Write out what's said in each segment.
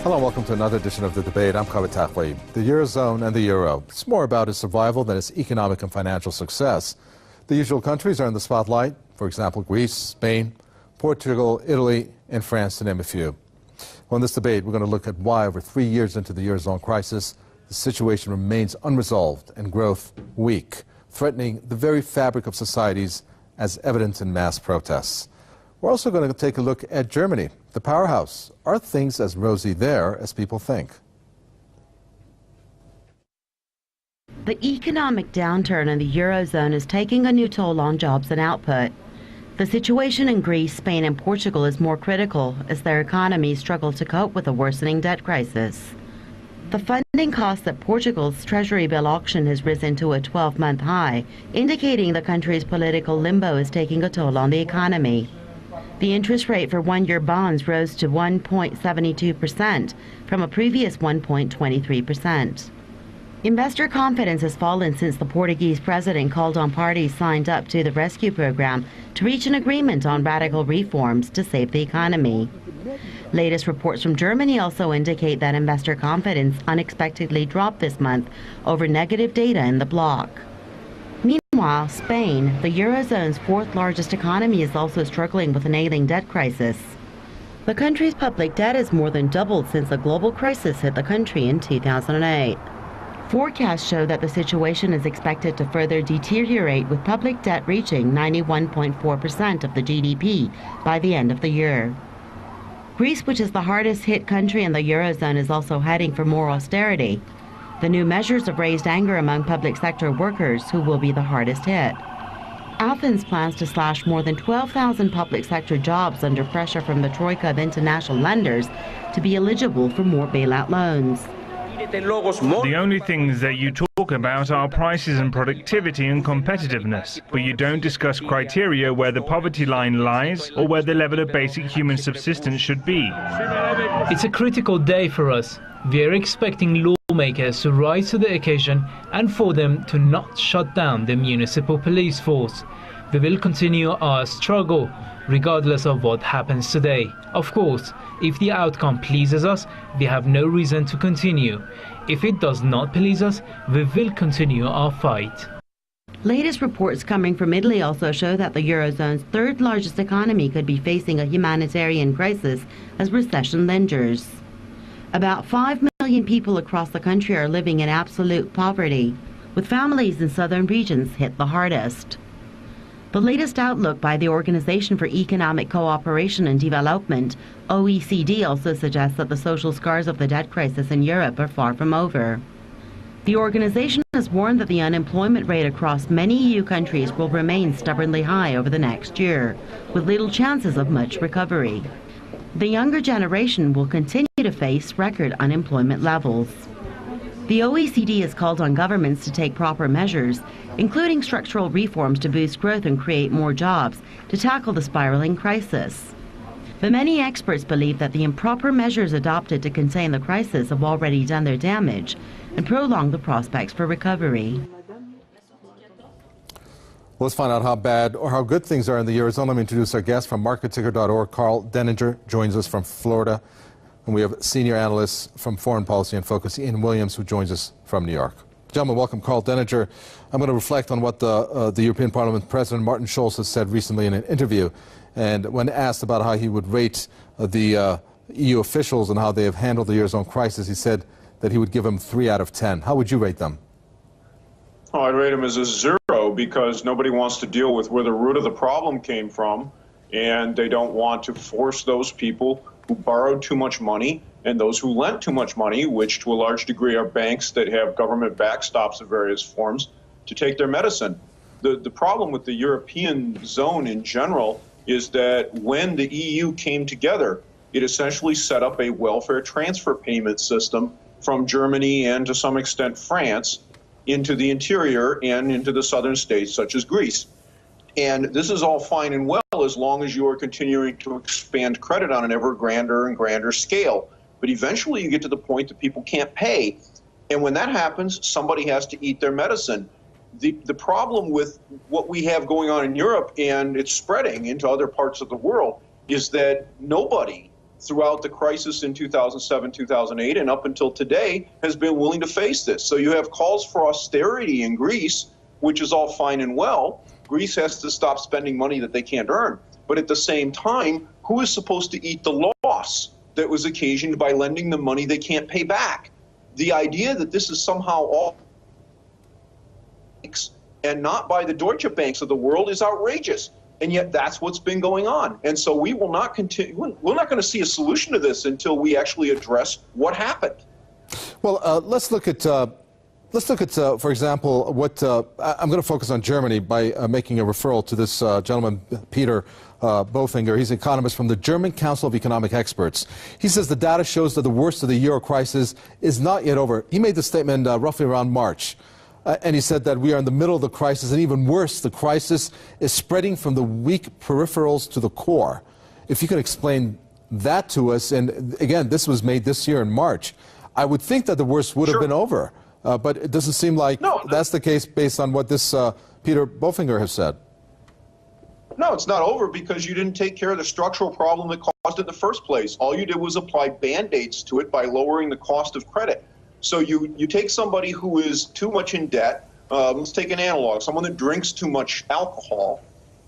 Hello and welcome to another edition of The Debate. I'm Kaveh Taqwi. The Eurozone and the Euro. It's more about its survival than its economic and financial success. The usual countries are in the spotlight. For example, Greece, Spain, Portugal, Italy, and France, to name a few. Well, in this debate, we're going to look at why, over 3 years into the Eurozone crisis, the situation remains unresolved and growth weak, threatening the very fabric of societies as evident in mass protests. We're also going to take a look at Germany, the powerhouse. Are things as rosy there as people think? The economic downturn in the Eurozone is taking a new toll on jobs and output. The situation in Greece, Spain, and Portugal is more critical as their economies struggle to cope with a worsening debt crisis. The funding cost at Portugal's Treasury bill auction has risen to a 12-month high, indicating the country's political limbo is taking a toll on the economy. The interest rate for one-year bonds rose to 1.72% from a previous 1.23%. Investor confidence has fallen since the Portuguese president called on parties signed up to the rescue program to reach an agreement on radical reforms to save the economy. Latest reports from Germany also indicate that investor confidence unexpectedly dropped this month over negative data in the bloc. Meanwhile, Spain, the Eurozone's fourth largest economy, is also struggling with an ailing debt crisis. The country's public debt has more than doubled since the global crisis hit the country in 2008. Forecasts show that the situation is expected to further deteriorate, with public debt reaching 91.4% of the GDP by the end of the year. Greece, which is the hardest hit country in the Eurozone, is also heading for more austerity. The new measures have raised anger among public sector workers, who will be the hardest hit. Athens plans to slash more than 12,000 public sector jobs under pressure from the troika of international lenders to be eligible for more bailout loans. The only things that you talk about are prices and productivity and competitiveness, but you don't discuss criteria where the poverty line lies or where the level of basic human subsistence should be. It's a critical day for us. We are expecting lawmakers to rise to the occasion and for them to not shut down the municipal police force. We will continue our struggle regardless of what happens today. Of course, if the outcome pleases us, we have no reason to continue. If it does not please us, we will continue our fight. Latest reports coming from Italy also show that the Eurozone's third largest economy could be facing a humanitarian crisis as recession lingers. About 5 million people across the country are living in absolute poverty, with families in southern regions hit the hardest. The latest outlook by the Organization for Economic Cooperation and Development, OECD, also suggests that the social scars of the debt crisis in Europe are far from over. The organization has warned that the unemployment rate across many EU countries will remain stubbornly high over the next year, with little chances of much recovery. The younger generation will continue to face record unemployment levels. The OECD has called on governments to take proper measures, including structural reforms to boost growth and create more jobs to tackle the spiraling crisis. But many experts believe that the improper measures adopted to contain the crisis have already done their damage and prolonged the prospects for recovery. Let's find out how bad or how good things are in the Eurozone. Let me introduce our guest from marketticker.org. Carl Denninger joins us from Florida. And we have senior analyst from Foreign Policy and Focus, Ian Williams, who joins us from New York. Gentlemen, welcome. Carl Denninger. I'm going to reflect on what the European Parliament President Martin Schulz has said recently in an interview. And when asked about how he would rate the EU officials and how they have handled the Eurozone crisis, he said that he would give them 3 out of 10. How would you rate them? Oh, I'd rate them as a 0 because nobody wants to deal with where the root of the problem came from, and they don't want to force those people who borrowed too much money and those who lent too much money, which to a large degree are banks that have government backstops of various forms, to take their medicine. The problem with the European zone in general is that when the EU came together, it essentially set up a welfare transfer payment system from Germany and to some extent France into the interior and into the southern states such as Greece. And this is all fine and well as long as you are continuing to expand credit on an ever grander and grander scale. But eventually you get to the point that people can't pay. And when that happens, somebody has to eat their medicine. The problem with what we have going on in Europe, and it's spreading into other parts of the world, is that nobody throughout the crisis in 2007, 2008, and up until today has been willing to face this. So you have calls for austerity in Greece, which is all fine and well. Greece has to stop spending money that they can't earn. But at the same time, who is supposed to eat the loss that was occasioned by lending them money they can't pay back? The idea that this is somehow all and not by the Deutsche Banks of the world is outrageous. And yet that's what's been going on. And so we will not continue. We're not going to see a solution to this until we actually address what happened. Well, let's look at, for example, what I'm going to focus on Germany by making a referral to this gentleman, Peter Bofinger. He's an economist from the German Council of Economic Experts. He says the data shows that the worst of the euro crisis is not yet over. He made the statement roughly around March. And he said that we are in the middle of the crisis, and even worse, the crisis is spreading from the weak peripherals to the core. If you could explain that to us, and again, this was made this year in March, I would think that the worst would have been over. But it doesn't seem like that's the case based on what this Peter Bofinger has said. No, it's not over because you didn't take care of the structural problem that caused it in the first place. All you did was apply Band-Aids to it by lowering the cost of credit. So you take somebody who is too much in debt, let's take an analog, someone that drinks too much alcohol,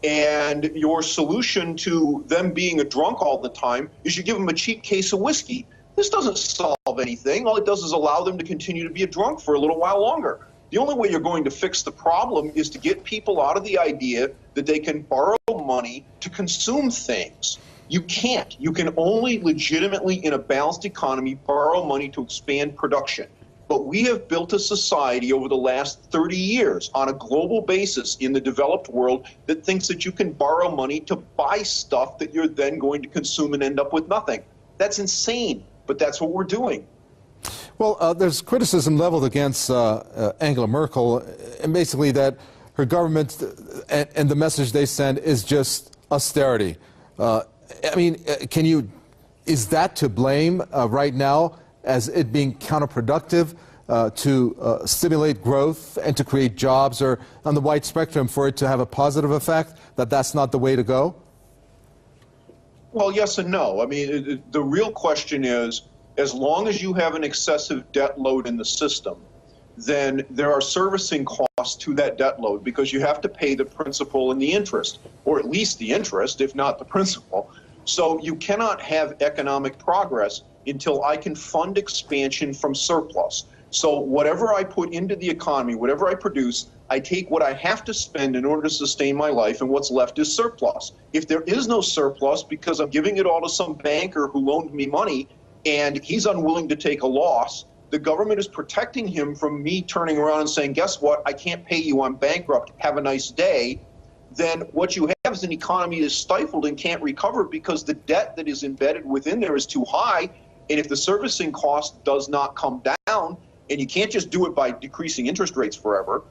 and your solution to them being a drunk all the time is you give them a cheap case of whiskey. This doesn't solve anything. All it does is allow them to continue to be a drunk for a little while longer. The only way you're going to fix the problem is to get people out of the idea that they can borrow money to consume things. You can't. You can only legitimately, in a balanced economy, borrow money to expand production. But we have built a society over the last 30 years on a global basis in the developed world that thinks that you can borrow money to buy stuff that you're then going to consume and end up with nothing. That's insane, but that's what we're doing. Well, there's criticism leveled against Angela Merkel, and basically that her government and the message they send is just austerity. I mean, is that to blame right now as it being counterproductive to stimulate growth and to create jobs, or on the wide spectrum for it to have a positive effect, that that's not the way to go? Well, yes and no. I mean, the real question is, as long as you have an excessive debt load in the system, then there are servicing costs to that debt load because you have to pay the principal and the interest, or at least the interest, if not the principal. So you cannot have economic progress until I can fund expansion from surplus. So whatever I put into the economy, whatever I produce, I take what I have to spend in order to sustain my life, and what's left is surplus. If there is no surplus because I'm giving it all to some banker who loaned me money and he's unwilling to take a loss, the government is protecting him from me turning around and saying, guess what, I can't pay you, I'm bankrupt, have a nice day. Then what you have is an economy that is stifled and can't recover because the debt that is embedded within there is too high. And if the servicing cost does not come down, and you can't just do it by decreasing interest rates forever,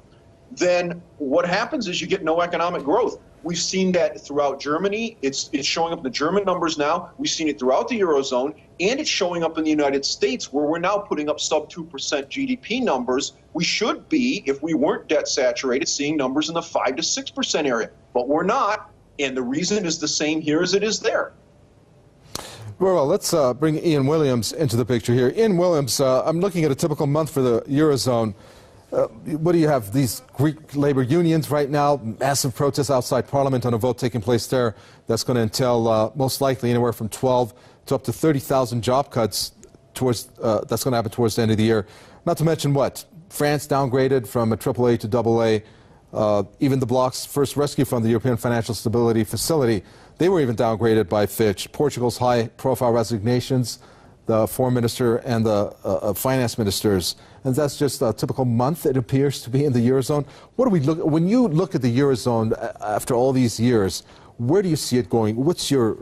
then what happens is you get no economic growth. We've seen that throughout Germany. It's showing up in the German numbers now. We've seen it throughout the Eurozone, and it's showing up in the United States, where we're now putting up sub 2% GDP numbers. We should be, if we weren't debt saturated, seeing numbers in the 5 to 6% area, but we're not. And the reason is the same here as it is there. Well, let's bring Ian Williams into the picture here. Ian Williams, I'm looking at a typical month for the Eurozone. What do you have? These Greek labor unions right now, massive protests outside Parliament on a vote taking place there. That's going to entail most likely anywhere from 12 to up to 30,000 job cuts towards. That's going to happen towards the end of the year. Not to mention what? France downgraded from a AAA to AA. Even the bloc's first rescue fund, the European Financial Stability Facility, they were even downgraded by Fitch. Portugal's high-profile resignations, the foreign minister and the finance ministers, and that's just a typical month, it appears to be, in the Eurozone. What do we look when you look at the Eurozone after all these years? Where do you see it going? What's your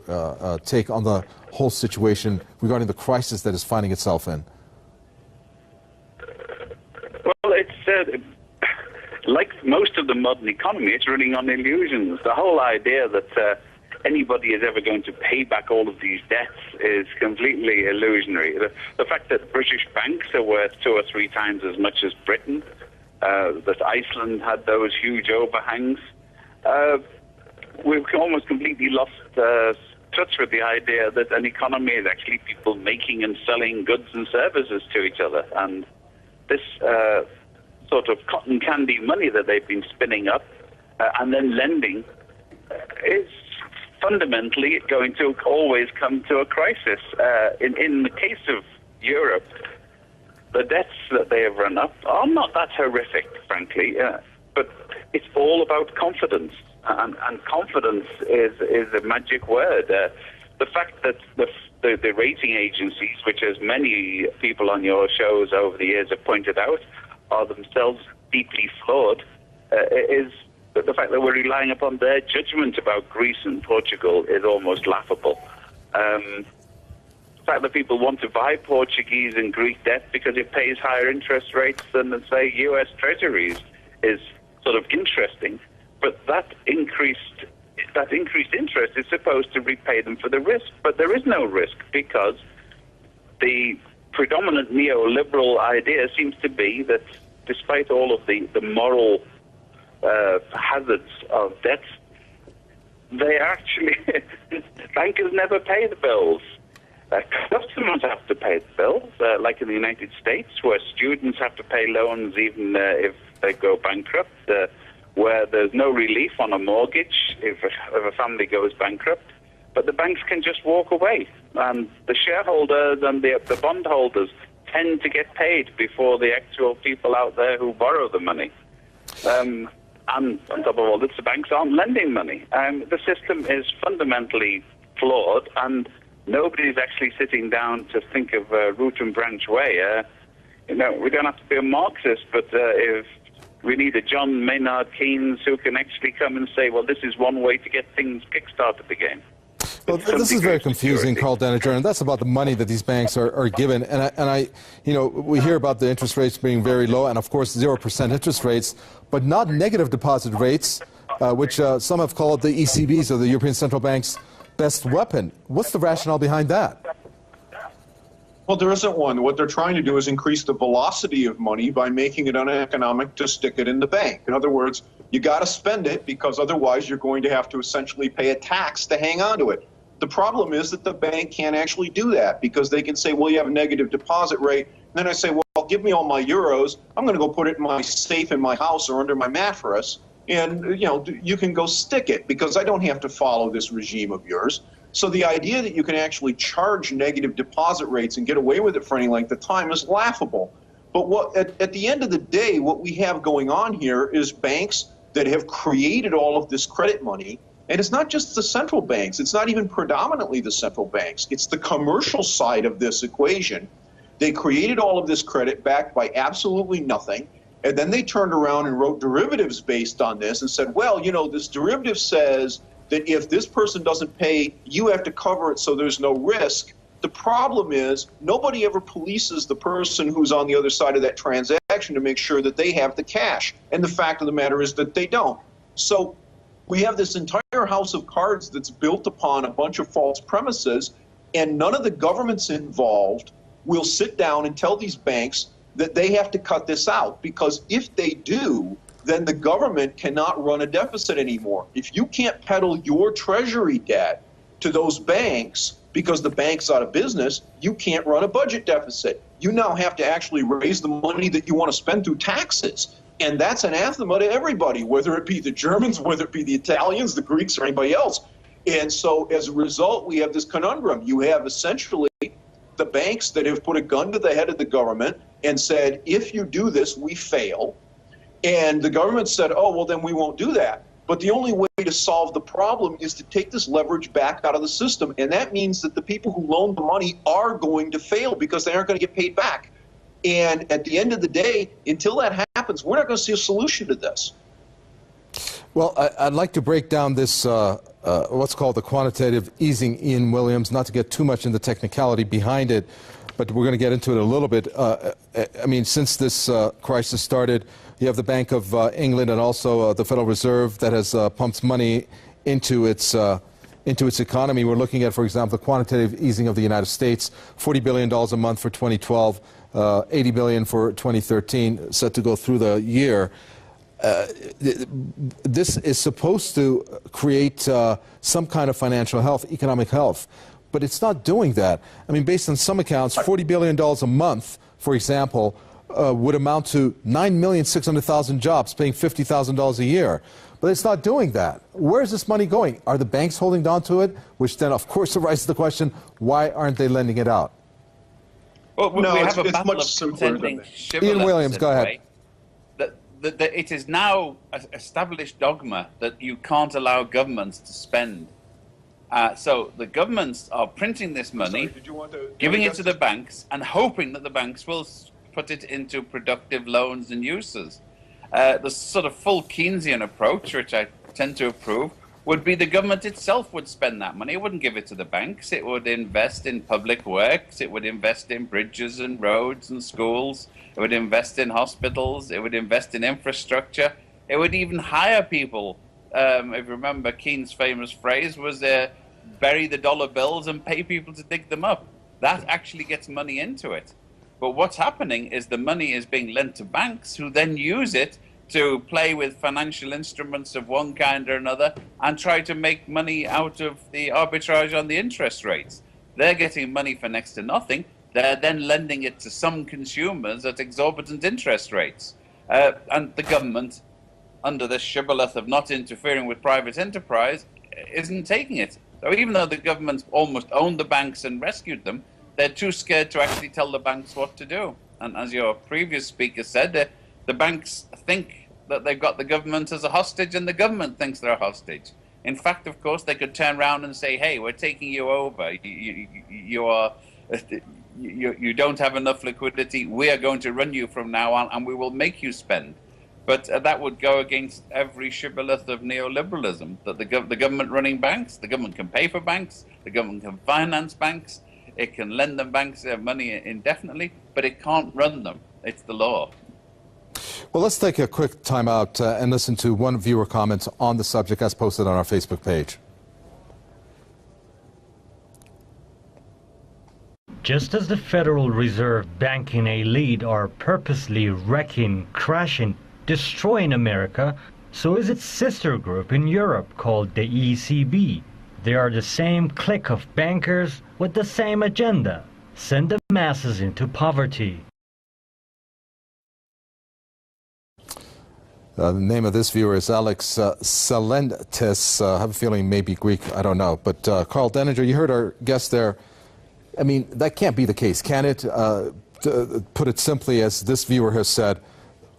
take on the whole situation regarding the crisis that is finding itself in? Well, it's like most of the modern economy, it's running on illusions. The whole idea that anybody is ever going to pay back all of these debts is completely illusionary. The fact that British banks are worth 2 or 3 times as much as Britain, that Iceland had those huge overhangs, we've almost completely lost touch with the idea that an economy is actually people making and selling goods and services to each other. And this sort of cotton candy money that they've been spinning up and then lending is fundamentally going to always come to a crisis. In the case of Europe, the debts that they have run up are not that horrific, frankly, but it's all about confidence, and confidence is a magic word. The fact that the rating agencies, which as many people on your shows over the years have pointed out, are themselves deeply flawed, is the fact that we're relying upon their judgment about Greece and Portugal is almost laughable. The fact that people want to buy Portuguese and Greek debt because it pays higher interest rates than, say, U.S. Treasuries is sort of interesting, but that increased interest is supposed to repay them for the risk. But there is no risk, because the predominant neoliberal idea seems to be that despite all of the moral hazards of debt, they actually bankers never pay the bills. Customers have to pay the bills, like in the United States, where students have to pay loans even if they go bankrupt, where there's no relief on a mortgage if a family goes bankrupt, but the banks can just walk away, and the shareholders and the bondholders tend to get paid before the actual people out there who borrow the money. And on top of all this, the banks aren't lending money. The system is fundamentally flawed, and nobody's actually sitting down to think of a root and branch way. We don't have to be a Marxist, but if we need a John Maynard Keynes who can actually come and say, well, this is one way to get things kick-started again. Well, this is very confusing, Carl Deniger, and that's about the money that these banks are given. And we hear about the interest rates being very low, and of course 0% interest rates, but not negative deposit rates, which some have called the ECB's, or the European Central Bank's, best weapon. What's the rationale behind that? Well, there isn't one. What they're trying to do is increase the velocity of money by making it uneconomic to stick it in the bank. In other words, you got to spend it, because otherwise you're going to have to essentially pay a tax to hang on to it. The problem is that the bank can't actually do that, because they can say, well, you have a negative deposit rate. And then I say, well, give me all my euros. I'm going to go put it in my safe in my house or under my mattress. And, you can go stick it, because I don't have to follow this regime of yours. So the idea that you can actually charge negative deposit rates and get away with it for any length of time is laughable. But at the end of the day, what we have going on here is banks that have created all of this credit money. And it's not just the central banks. It's not even predominantly the central banks. It's the commercial side of this equation. They created all of this credit backed by absolutely nothing. And then they turned around and wrote derivatives based on this and said, well, this derivative says that if this person doesn't pay, you have to cover it so there's no risk. The problem is nobody ever polices the person who's on the other side of that transaction to make sure that they have the cash. And the fact of the matter is that they don't. So we have this entire house of cards that's built upon a bunch of false premises, and none of the governments involved will sit down and tell these banks that they have to cut this out, because if they do, then the government cannot run a deficit anymore. If you can't peddle your treasury debt to those banks because the bank's out of business, you can't run a budget deficit. You now have to actually raise the money that you want to spend through taxes. And that's anathema to everybody, whether it be the Germans, whether it be the Italians, the Greeks, or anybody else. And so as a result, we have this conundrum. You have essentially the banks that have put a gun to the head of the government and said, if you do this, we fail. And the government said, oh, well, then we won't do that. But the only way to solve the problem is to take this leverage back out of the system. And that means that the people who loan the money are going to fail because they aren't going to get paid back. And at the end of the day, until that happens, we're not going to see a solution to this. Well, I'd like to break down this, what's called the quantitative easing, Ian Williams, not to get too much into technicality behind it, but we're going to get into it a little bit. I mean, since this crisis started, you have the Bank of England and also the Federal Reserve that has pumped money into its economy. We're looking at, for example, the quantitative easing of the United States, $40 billion a month for 2012, $80 billion for 2013, set to go through the year. this is supposed to create some kind of financial health, economic health, but it's not doing that. I mean, based on some accounts, $40 billion a month, for example, would amount to 9,600,000 jobs, paying $50,000 a year. But it's not doing that. Where is this money going? Are the banks holding on to it? Which then, of course, arises the question, why aren't they lending it out? Well, No, we have a it's battle much of simpler than contending that. shibboleths Ian Williams, in go a ahead. way. That it is now an established dogma that you can't allow governments to spend. So the governments are printing this money, giving it to the banks, and hoping that the banks will put it into productive loans and uses. The sort of full Keynesian approach, which I tend to approve, would be the government itself would spend that money. It wouldn't give it to the banks. It would invest in public works. It would invest in bridges and roads and schools. It would invest in hospitals. It would invest in infrastructure. It would even hire people. If you remember, Keynes' famous phrase was bury the dollar bills and pay people to dig them up. That actually gets money into it. But what's happening is the money is being lent to banks who then use it to play with financial instruments of one kind or another and try to make money out of the arbitrage on the interest rates. They're getting money for next to nothing. They're then lending it to some consumers at exorbitant interest rates. And the government, under this shibboleth of not interfering with private enterprise, isn't taking it. So even though the government almost owned the banks and rescued them, they're too scared to actually tell the banks what to do. And as your previous speaker said, the banks think that they've got the government as a hostage, and the government thinks they're a hostage. In fact, of course, they could turn around and say, hey, we're taking you over. You don't have enough liquidity. We are going to run you from now on, and we will make you spend. But that would go against every shibboleth of neoliberalism, that the government running banks, the government can pay for banks, the government can finance banks, it can lend them banks money indefinitely, but it can't run them. It's the law. Well, let's take a quick time out and listen to one viewer comment on the subject as posted on our Facebook page. Just as the Federal Reserve banking elite are purposely wrecking, crashing, destroying America, so is its sister group in Europe called the ECB. They are the same clique of bankers with the same agenda: send the masses into poverty. The name of this viewer is Alex Salentis. I have a feeling maybe Greek, I don't know. But Carl Denninger, you heard our guest there. I mean, that can't be the case, can it? To put it simply, as this viewer has said,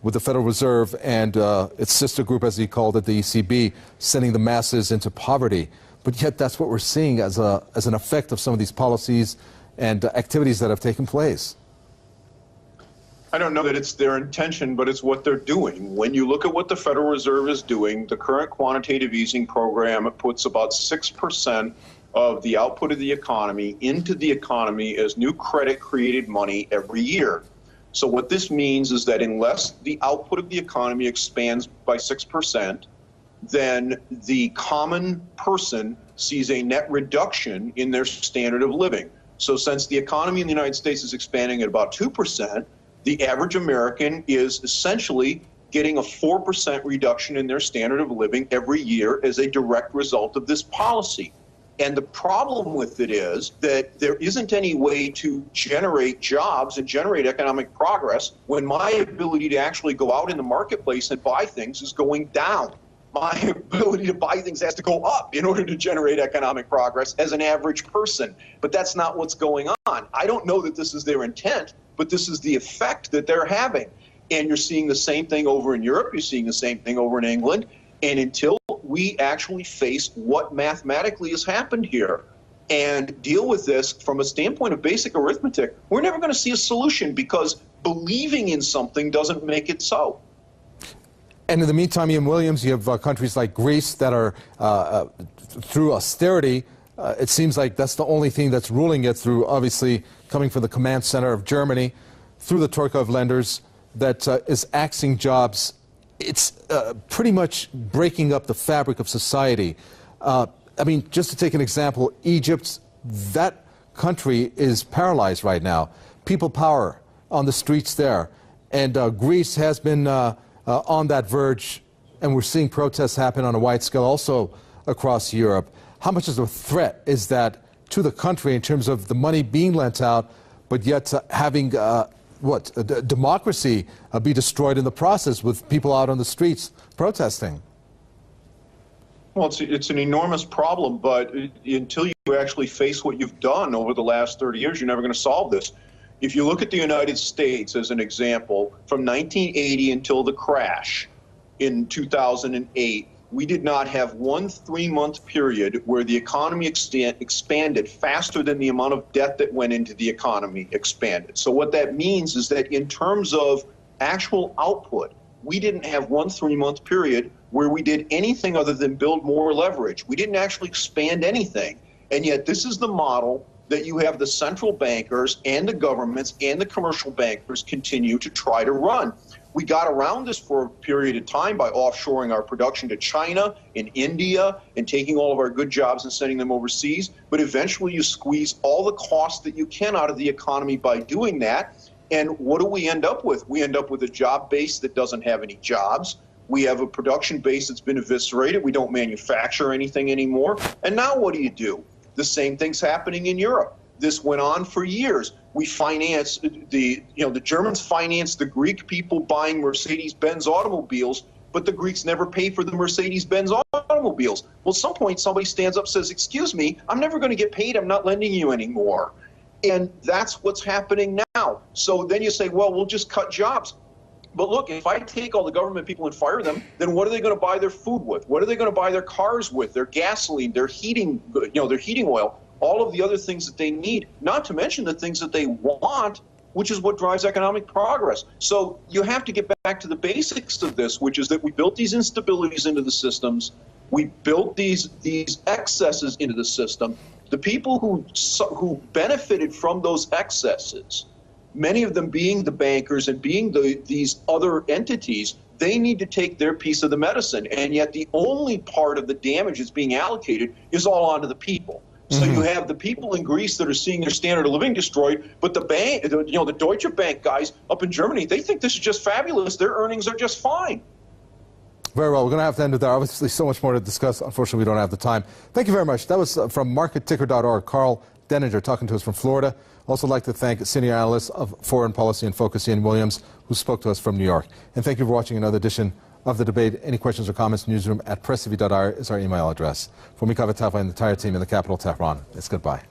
with the Federal Reserve and its sister group, as he called it, the ECB, sending the masses into poverty. But yet that's what we're seeing as an effect of some of these policies and activities that have taken place. I don't know that it's their intention, but it's what they're doing. When you look at what the Federal Reserve is doing, the current quantitative easing program puts about 6% of the output of the economy into the economy as new credit created money every year. So what this means is that unless the output of the economy expands by 6%, then the common person sees a net reduction in their standard of living. So since the economy in the United States is expanding at about 2%, the average American is essentially getting a 4% reduction in their standard of living every year as a direct result of this policy. And the problem with it is that there isn't any way to generate jobs and generate economic progress when my ability to actually go out in the marketplace and buy things is going down. My ability to buy things has to go up in order to generate economic progress as an average person. But that's not what's going on. I don't know that this is their intent, but this is the effect that they're having. And you're seeing the same thing over in Europe. You're seeing the same thing over in England. And until we actually face what mathematically has happened here and deal with this from a standpoint of basic arithmetic, we're never going to see a solution, because believing in something doesn't make it so. And in the meantime, Ian Williams, you have countries like Greece that are, through austerity, it seems like that's the only thing that's ruling it through, obviously, coming from the command center of Germany, through the troika of lenders, that is axing jobs. It's pretty much breaking up the fabric of society. I mean, just to take an example, Egypt, that country is paralyzed right now. People power on the streets there. And Greece has been on that verge, and we're seeing protests happen on a wide scale also across Europe. How much of a threat is that to the country in terms of the money being lent out, but yet having democracy be destroyed in the process with people out on the streets protesting? Well, it's an enormous problem, but until you actually face what you've done over the last 30 years, you're never going to solve this. If you look at the United States as an example, from 1980 until the crash in 2008, we did not have one 3-month period where the economy expanded faster than the amount of debt that went into the economy expanded. So what that means is that in terms of actual output, we didn't have one 3-month period where we did anything other than build more leverage. We didn't actually expand anything. And yet this is the model that you have the central bankers and the governments and the commercial bankers continue to try to run. We got around this for a period of time by offshoring our production to China and India and taking all of our good jobs and sending them overseas. But eventually you squeeze all the costs that you can out of the economy by doing that. And what do we end up with? We end up with a job base that doesn't have any jobs. We have a production base that's been eviscerated. We don't manufacture anything anymore. And now what do? The same thing's happening in Europe. This went on for years. We finance the Germans finance the Greek people buying Mercedes-Benz automobiles, but the Greeks never pay for the Mercedes-Benz automobiles. Well, at some point, somebody stands up and says, excuse me, I'm never going to get paid. I'm not lending you anymore. And that's what's happening now. So then you say, well, we'll just cut jobs. But look, if I take all the government people and fire them, then what are they going to buy their food with? What are they going to buy their cars with, their gasoline, their heating, their heating oil, all of the other things that they need, not to mention the things that they want, which is what drives economic progress. So you have to get back to the basics of this, which is that we built these instabilities into the systems. We built these excesses into the system. The people who benefited from those excesses, many of them being the bankers and being these other entities, they need to take their piece of the medicine. And yet the only part of the damage that's being allocated is all onto the people. So you have the people in Greece that are seeing their standard of living destroyed, but the bank, the Deutsche Bank guys up in Germany, they think this is just fabulous. Their earnings are just fine. Very well. We're going to have to end it there. Obviously, so much more to discuss. Unfortunately, we don't have the time. Thank you very much. That was from marketticker.org, Carl Denninger, talking to us from Florida. Also like to thank senior analyst of foreign policy and focus, Ian Williams, who spoke to us from New York. And thank you for watching another edition of The Debate. Any questions or comments, newsroom@presstv.ir is our email address. For Mikava Tafa and the entire team in the capital, Tehran, it's goodbye.